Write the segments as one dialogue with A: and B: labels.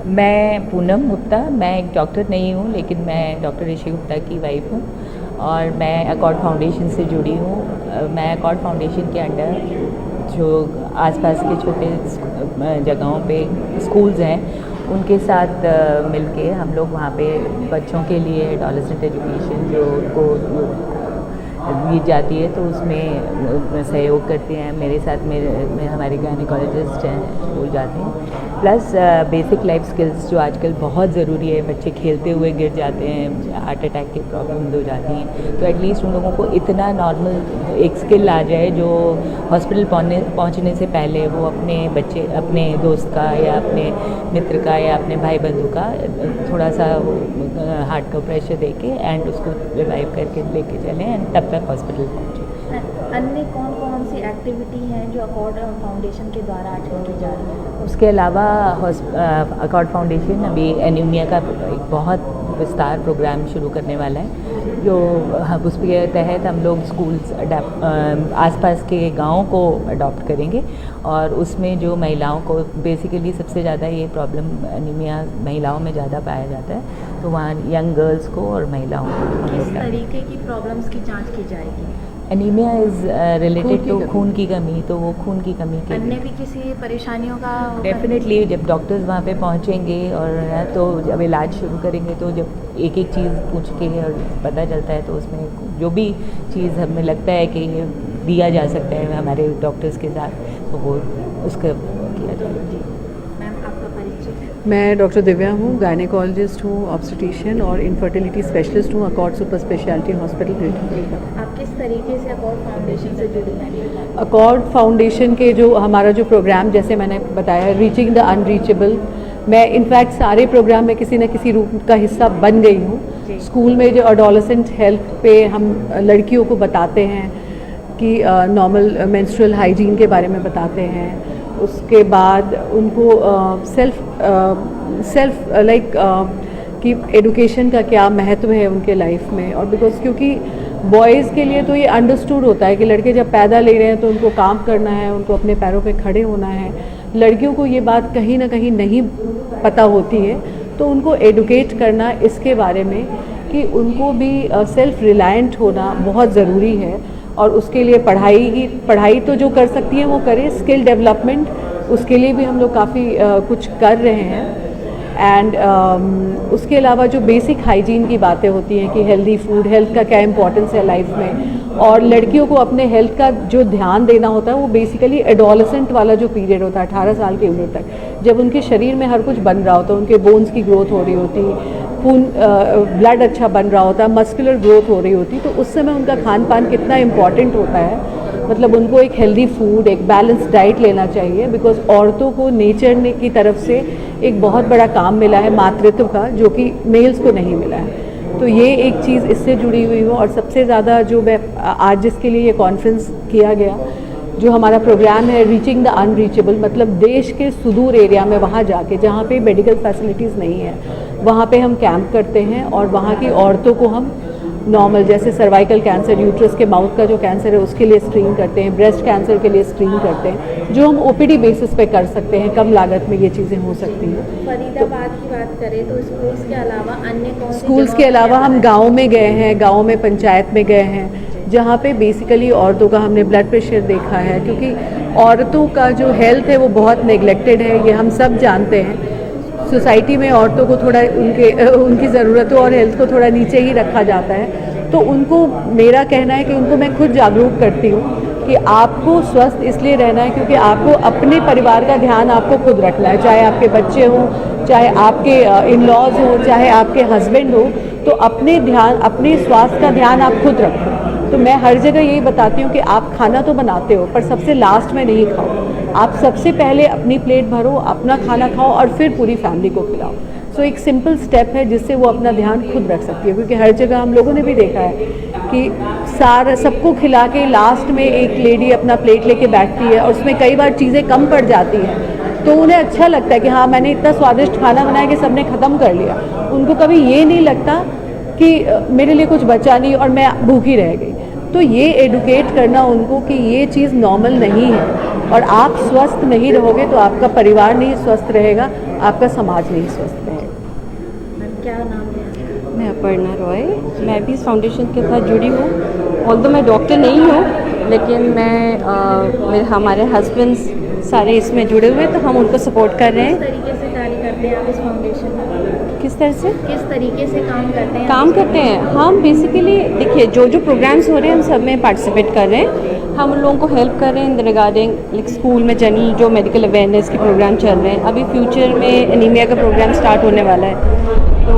A: मैं पूनम गुप्ता, मैं एक डॉक्टर नहीं हूँ, लेकिन मैं डॉक्टर ऋषि गुप्ता की वाइफ हूँ और मैं अकॉर्ड फाउंडेशन से जुड़ी हूँ। मैं अकॉर्ड फाउंडेशन के अंडर जो आसपास के छोटे जगहों पे स्कूल्स हैं उनके साथ मिलके हम लोग वहाँ पे बच्चों के लिए एडोलेसेंट एजुकेशन जो उनको दी जाती है तो उसमें सहयोग करते हैं। मेरे साथ मेरे हमारे गायनेकोलॉजिस्ट हैं वो जाते हैं। प्लस बेसिक लाइफ स्किल्स जो आजकल बहुत ज़रूरी है, बच्चे खेलते हुए गिर जाते हैं, हार्ट अटैक की प्रॉब्लम्स हो जाती हैं, तो एटलीस्ट उन लोगों को इतना नॉर्मल एक स्किल आ जाए जो हॉस्पिटल पहुंचने से पहले वो अपने दोस्त का या अपने मित्र का या अपने भाई बंधु का थोड़ा सा हार्ट का प्रेशर दे के एंड उसको रिवाइव करके लेके चलें एंड तब तक हॉस्पिटल पहुँचे।
B: अन्य कौन कौन सी एक्टिविटी हैं जो अकॉर्ड फाउंडेशन के द्वारा आजकल की जा रही है?
A: उसके अलावा अकॉर्ड फाउंडेशन अभी एनीमिया का एक बहुत विस्तार प्रोग्राम शुरू करने वाला है जो उसके तहत हम लोग स्कूल्स आसपास के गाँव को अडॉप्ट करेंगे और उसमें जो महिलाओं को बेसिकली सबसे ज़्यादा ये प्रॉब्लम एनीमिया महिलाओं में ज़्यादा पाया जाता है, तो वहाँ यंग गर्ल्स को और महिलाओं को
B: किस तरीके की प्रॉब्लम्स की जांच की जाएगी?
A: एनीमिया इज़ रिलेटेड टू खून की कमी, तो वो खून की कमी के
B: अन्य भी किसी परेशानियों का
A: डेफिनेटली जब डॉक्टर्स वहाँ पे पहुँचेंगे और तो जब इलाज शुरू करेंगे तो जब एक एक चीज़ पूछ के और पता चलता है तो उसमें जो भी चीज़ हमें लगता है कि ये दिया जा सकता है हमारे डॉक्टर्स के साथ तो वो उसका किया जाएगा।
B: मैम आपका परिचय?
C: मैं डॉक्टर दिव्या हूँ, गायनेकोलॉजिस्ट हूँ, ऑब्स्टेट्रिशियन और इनफर्टिलिटी स्पेशलिस्ट हूँ accord super speciality hospital greater.
B: आप किस तरीके से अकॉर्ड फाउंडेशन से जुड़ी हैं?
C: अकॉर्ड फाउंडेशन के जो हमारा जो प्रोग्राम जैसे मैंने बताया रीचिंग द अनरीचेबल, मैं इनफैक्ट सारे प्रोग्राम में किसी न किसी रूप का हिस्सा बन गई हूँ। स्कूल में जो एडोलेसेंट हेल्थ पे हम लड़कियों को बताते हैं कि नॉर्मल मेंस्ट्रुअल हाइजीन के बारे में बताते हैं, उसके बाद उनको सेल्फ कि एडुकेशन का क्या महत्व है उनके लाइफ में। और बिकॉज क्योंकि बॉयज़ के लिए तो ये अंडरस्टूड होता है कि लड़के जब पैदा ले रहे हैं तो उनको काम करना है, उनको अपने पैरों पे खड़े होना है। लड़कियों को ये बात कहीं ना कहीं नहीं पता होती है, तो उनको एडुकेट करना इसके बारे में कि उनको भी सेल्फ रिलायंट होना बहुत ज़रूरी है और उसके लिए पढ़ाई तो जो कर सकती है वो करे, स्किल डेवलपमेंट उसके लिए भी हम लोग काफ़ी कुछ कर रहे हैं। एंड उसके अलावा जो बेसिक हाइजीन की बातें होती हैं कि हेल्दी फूड, हेल्थ का क्या इंपॉर्टेंस है लाइफ में, और लड़कियों को अपने हेल्थ का जो ध्यान देना होता है वो बेसिकली एडोलेसेंट वाला जो पीरियड होता है 18 साल की उम्र तक, जब उनके शरीर में हर कुछ बन रहा होता है, उनके बोन्स की ग्रोथ हो रही होती, खून ब्लड अच्छा बन रहा होता है, मस्कुलर ग्रोथ हो रही होती, तो उस समय उनका खान पान कितना इम्पॉर्टेंट होता है। मतलब उनको एक हेल्दी फूड, एक बैलेंस डाइट लेना चाहिए, बिकॉज औरतों को नेचर ने की तरफ से एक बहुत बड़ा काम मिला है मातृत्व का, जो कि मेल्स को नहीं मिला है। तो ये एक चीज़ इससे जुड़ी हुई हो। और सबसे ज़्यादा जो मैं आज जिसके लिए ये कॉन्फ्रेंस किया गया, जो हमारा प्रोग्राम है रीचिंग द अनरीचेबल, मतलब देश के सुदूर एरिया में वहाँ जाके जहाँ पे मेडिकल फैसिलिटीज़ नहीं है वहाँ पे हम कैंप करते हैं और वहाँ की औरतों को हम नॉर्मल जैसे सर्वाइकल कैंसर, यूट्रस के माउथ का जो कैंसर है उसके लिए स्क्रीन करते हैं, ब्रेस्ट कैंसर के लिए स्क्रीन करते हैं, जो हम ओपीडी बेसिस पे कर सकते हैं, कम लागत में ये चीज़ें हो सकती हैं।
B: फरीदाबाद की बात करें तो स्कूल्स के अलावा अन्य कौन सी
C: स्कूल्स के अलावा हम गाँव में गए हैं, गाँव में पंचायत में गए हैं, जहाँ पे बेसिकली औरतों का हमने ब्लड प्रेशर देखा है, क्योंकि औरतों का जो हेल्थ है वो बहुत नेग्लेक्टेड है, ये हम सब जानते हैं। सोसाइटी में औरतों को थोड़ा उनकी ज़रूरतों और हेल्थ को थोड़ा नीचे ही रखा जाता है। तो उनको मेरा कहना है कि उनको मैं खुद जागरूक करती हूँ कि आपको स्वस्थ इसलिए रहना है क्योंकि आपको अपने परिवार का ध्यान आपको खुद रखना है, चाहे आपके बच्चे हों, चाहे आपके इन लॉज हों, चाहे आपके हस्बैंड हो, तो अपने स्वास्थ्य का ध्यान आप खुद रखो। तो मैं हर जगह यही बताती हूँ कि आप खाना तो बनाते हो पर सबसे लास्ट में नहीं खाओ, आप सबसे पहले अपनी प्लेट भरो, अपना खाना खाओ और फिर पूरी फैमिली को खिलाओ। सो एक सिंपल स्टेप है जिससे वो अपना ध्यान खुद रख सकती है, क्योंकि हर जगह हम लोगों ने भी देखा है कि सबको खिला के लास्ट में एक लेडी अपना प्लेट लेके बैठती है और उसमें कई बार चीज़ें कम पड़ जाती हैं, तो उन्हें अच्छा लगता है कि हाँ मैंने इतना स्वादिष्ट खाना बनाया कि सबने ख़त्म कर लिया। उनको कभी ये नहीं लगता कि मेरे लिए कुछ बचा नहीं और मैं भूखी रह गई। तो ये एडुकेट करना उनको कि ये चीज़ नॉर्मल नहीं है, और आप स्वस्थ नहीं रहोगे तो आपका परिवार नहीं स्वस्थ रहेगा, आपका समाज नहीं स्वस्थ रहेगा।
B: मैम क्या नाम है?
D: मैं अपर्णा रॉय, मैं भी इस फाउंडेशन के साथ जुड़ी हूँ। ऑल्दो मैं डॉक्टर नहीं हूँ, लेकिन मेरे हमारे हस्बैंड्स सारे इसमें जुड़े हुए, तो हम उनको सपोर्ट कर रहे
B: किस
D: हैं।
B: तरीके से कार्य करते हैं आप इस फाउंडेशन में?
D: किस तरह से
B: किस तरीके से काम करते हैं?
D: काम करते हैं हम बेसिकली, देखिए जो जो प्रोग्राम्स हो रहे हैं हम सब में पार्टिसिपेट कर रहे हैं। हम उन लोगों को हेल्प कर रहे हैं इन रिगार्डिंग, लाइक स्कूल में जनी जो मेडिकल अवेयरनेस के प्रोग्राम चल रहे हैं। अभी फ्यूचर में एनीमिया का प्रोग्राम स्टार्ट होने वाला है, तो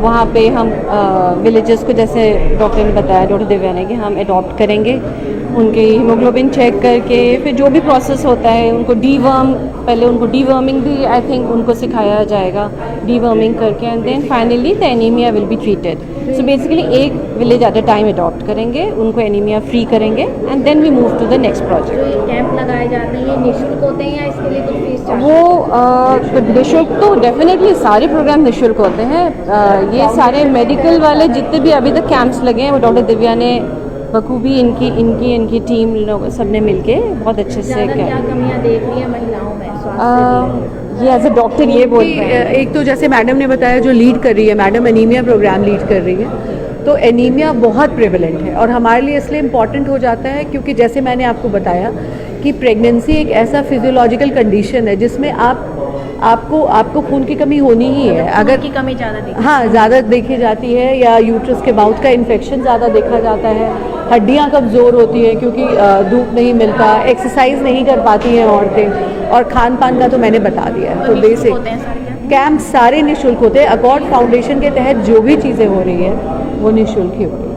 D: वहाँ पे हम विलेजेस को, जैसे डॉक्टर ने बताया, डॉक्टर दिव्या ने, कि हम अडॉप्ट करेंगे, उनके हीमोग्लोबिन चेक करके, फिर जो भी प्रोसेस होता है उनको पहले उनको डीवर्मिंग भी आई थिंक उनको सिखाया जाएगा, डीवर्मिंग करके, and then finally the anaemia will be treated. So basically एक village at a time adopt करेंगे, उनको एनीमिया फ्री करेंगे, and then we move to the next
B: जो
D: प्रोजेक्ट।
B: ये कैंप लगाए जाते हैं ये निःशुल्क होते हैं या इसके लिए कुछ फीस चार्ज?
D: वो निःशुल्क तो डेफिनेटली सारे प्रोग्राम निःशुल्क होते हैं। ये सारे मेडिकल वाले जितने भी अभी तक कैंप्स लगे हैं वो डॉक्टर दिव्या ने बखूबी इनकी टीम लोग सब ने मिलके बहुत अच्छे से
B: ज़्यादा क्या कमियाँ देख रही हैं महिलाओं में स्वास्थ्य
D: ये एज ए डॉक्टर ये बोल रहे हैं।
C: एक तो जैसे मैडम ने बताया, जो लीड कर रही है मैडम, एनीमिया प्रोग्राम लीड कर रही है, तो एनीमिया बहुत प्रेवलेंट है और हमारे लिए इसलिए इम्पॉर्टेंट हो जाता है क्योंकि जैसे मैंने आपको बताया कि प्रेगनेंसी एक ऐसा फिजियोलॉजिकल कंडीशन है जिसमें आपको खून की कमी होनी ही है। अगर
B: की कमी ज़्यादा देखी
C: हाँ ज़्यादा देखी जाती है, या यूट्रस के माउथ का इन्फेक्शन ज़्यादा देखा जाता है, हड्डियाँ कमज़ोर होती हैं क्योंकि धूप नहीं मिलता, एक्सरसाइज नहीं कर पाती हैं औरतें, और खान पान का तो मैंने बता दिया है। तो बेसिक
B: होते हैं सारे कैंप?
C: कैंप सारे निःशुल्क होते हैं। अकॉर्ड फाउंडेशन के तहत जो भी चीज़ें हो रही है वो निःशुल्क ही हो रही है।